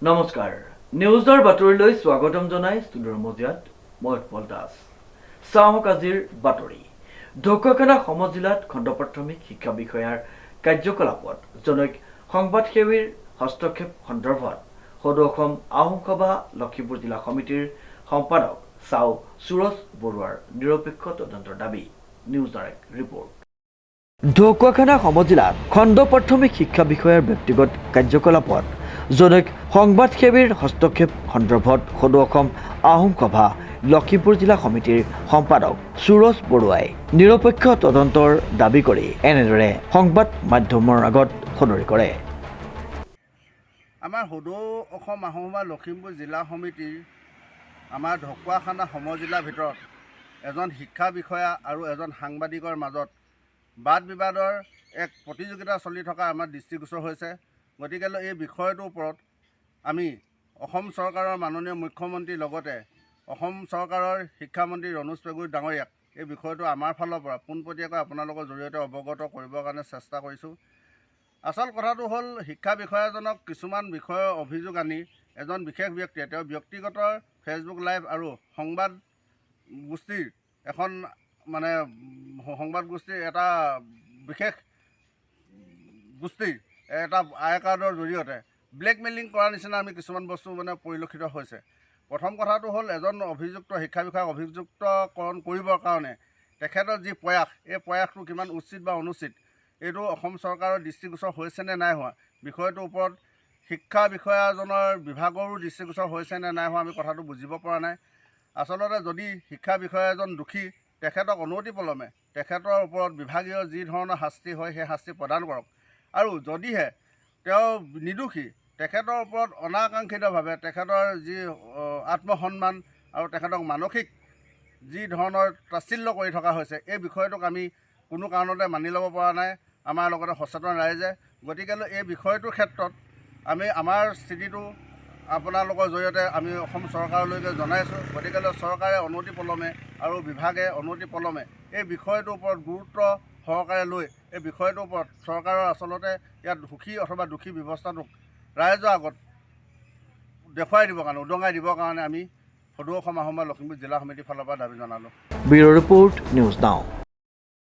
নমস্কাৰ নিউজৰ বাতৰিলৈ স্বাগতম জনাই ষ্টুডিঅ'ৰ মজিয়াত মই উৎপল দাস চাওক আজিৰ বাতৰি ঢকুৱাখানা সমজিলাত খণ্ড প্ৰাথমিক শিক্ষা বিষয়াৰ কাৰ্যকলাপত জনৈক সংবাদসেৱীৰ হস্তক্ষেপ সন্দৰ্ভত সদৌ অসম আহোম সভা লখিমপুৰ জিলা সমিতিৰ সম্পাদক চাও সুৰজ বৰুৱাৰ নিৰপেক্ষ তদন্তৰ দাবী নিউজ ডাইৰেক্ট ৰিপৰ্ট ঢকুৱাখানা সমজিলাত খণ্ড প্ৰাথমিক শিক্ষা বিষয়াৰ ব্যক্তিগত কাৰ্যকলাপত জনৈক সংবাদসেৱীৰ হস্তক্ষেপ সন্দৰ্ভত সদৌ অসম আহোম সভা লখিমপুৰ জিলা সমিতিৰ সম্পাদক সুৰজ বৰুৱাই নিৰপেক্ষ তদন্তৰ দাবী কৰি এনেদৰে সংবাদ মাধ্যমৰ আগত সদৰি কৰে। আমাৰ সদৌ অসম আহোম সভা লখিমপুৰ জিলা সমিতিৰ আমাৰ ঢকুৱাখানা সমজিলাৰ ভিতৰত এজন শিক্ষা বিষয়া আৰু এজন সাংবাদিকৰ মাজত বাদ বিবাদৰ এক প্ৰতিযোগিতা চলি থকা আমাৰ দৃষ্টিগোচৰ হৈছে। গতিকে এই বিষয়টোৰ ওপৰত আমি অসম চৰকাৰৰ মাননীয় মুখ্যমন্ত্ৰীৰ লগতে অসম চৰকাৰৰ শিক্ষামন্ত্ৰী ৰণোজ পেগুৰ ডাঙৰীয়াক এই বিষয়টো আমাৰ ফালৰ পৰা পোনপটীয়াকৈ আপোনালোকৰ জৰিয়তে অৱগত কৰিবৰ কাৰণে চেষ্টা কৰিছোঁ। আচল কথাটো হ'ল শিক্ষা বিষয়াজনক কিছুমান বিষয়ৰ অভিযোগ আনি এজন বিশেষ ব্যক্তিয়ে তেওঁ ব্যক্তিগত ফেচবুক লাইভ আৰু সংবাদ গোষ্ঠীৰ এখন সংবাদ গোষ্ঠীৰ এটা বিশেষ গোষ্ঠীৰ এটা আই কাৰ্ডৰ জৰিয়তে ব্লেকমেইলিং কৰাৰ নিচিনা আমি কিছুমান বস্তু পৰিলক্ষিত হৈছে। প্ৰথম কথাটো হ'ল এজন অভিযুক্ত শিক্ষা বিষয়াক অভিযুক্তকৰণ কৰিবৰ কাৰণে তেখেতৰ যি প্ৰয়াস এই প্ৰয়াসটো কিমান উচিত বা অনুচিত এইটো অসম চৰকাৰৰ দৃষ্টিগোচৰ হৈছে নে নাই হোৱা, বিষয়টোৰ ওপৰত শিক্ষা বিষয়াজনৰ বিভাগৰো দৃষ্টিগোচৰ হৈছে নে নাই হোৱা আমি কথাটো বুজিব পৰা নাই। আচলতে যদি শিক্ষা বিষয়া এজন দোষী তেখেতক অনতিপলমে তেখেতৰ ওপৰত বিভাগীয় যি ধৰণৰ শাস্তি হয় সেই শাস্তি প্ৰদান কৰক, আৰু যদিহে তেওঁ নিৰ্দোষী তেখেতৰ ওপৰত অনাকাংক্ষিতভাৱে তেখেতৰ যি আত্মসন্মান আৰু তেখেতক মানসিক যি ধৰণৰ তাচ্ছিল্য কৰি থকা হৈছে এই বিষয়টোক আমি কোনো কাৰণতে মানি ল'ব পৰা নাই আমাৰ লগতে সচেতন ৰাইজে। গতিকে এই বিষয়টোৰ ক্ষেত্ৰত আমি আমাৰ স্থিতিটো আপোনালোকৰ জৰিয়তে আমি অসম চৰকাৰলৈকে জনাইছোঁ। গতিকে চৰকাৰে অনতিপলমে আৰু বিভাগে অনতিপলমে এই বিষয়টোৰ ওপৰত গুৰুত্ব সহকাৰে লৈ এই বিষয়টোৰ ওপৰত চৰকাৰৰ আচলতে ইয়াত সুখী অথবা দুখী ব্যৱস্থাটোক ৰাইজৰ আগত দেখুৱাই দিবৰ কাৰণে উদঙাই দিবৰ কাৰণে আমি সদৌ অসম আহোম সভা লখিমপুৰ জিলা সমিতিৰ ফালৰ পৰা দাবী জনালোঁ। Bureau report news now.